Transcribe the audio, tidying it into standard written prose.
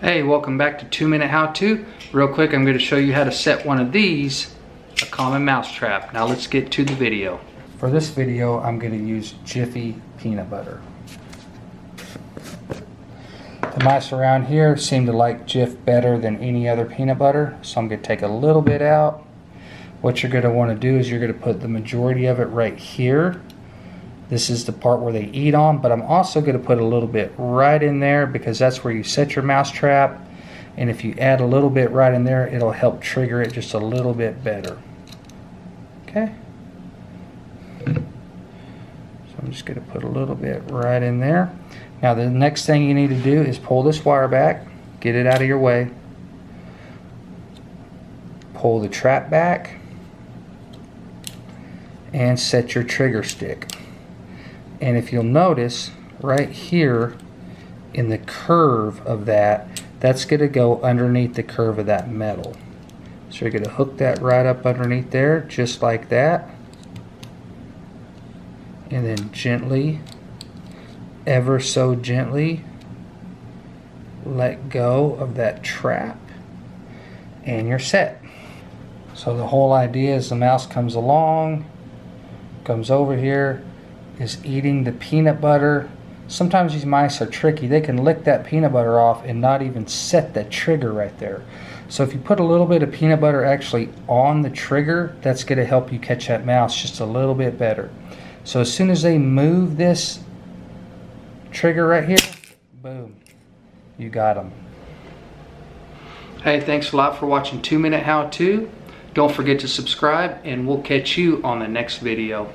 Hey, welcome back to 2-Minute How-To. Real quick, I'm going to show you how to set one of these, a common mouse trap. Now let's get to the video. For this video, I'm going to use Jiffy peanut butter. The mice around here seem to like Jif better than any other peanut butter, so I'm going to take a little bit out. What you're going to want to do is you're going to put the majority of it right here. This is the part where they eat on, but I'm also going to put a little bit right in there because that's where you set your mouse trap. And if you add a little bit right in there, it'll help trigger it just a little bit better. Okay? So I'm just going to put a little bit right in there. Now the next thing you need to do is pull this wire back, get it out of your way. Pull the trap back and set your trigger stick. And if you'll notice right here in the curve of that, that's going to go underneath the curve of that metal. So you're going to hook that right up underneath there, just like that. And then gently, ever so gently, let go of that trap. And you're set. So the whole idea is the mouse comes along, comes over here, is eating the peanut butter. Sometimes these mice are tricky. They can lick that peanut butter off and not even set that trigger right there. So if you put a little bit of peanut butter actually on the trigger, that's going to help you catch that mouse just a little bit better. So as soon as they move this trigger right here, boom, you got them. Hey, thanks a lot for watching 2-Minute How-To. Don't forget to subscribe, and we'll catch you on the next video.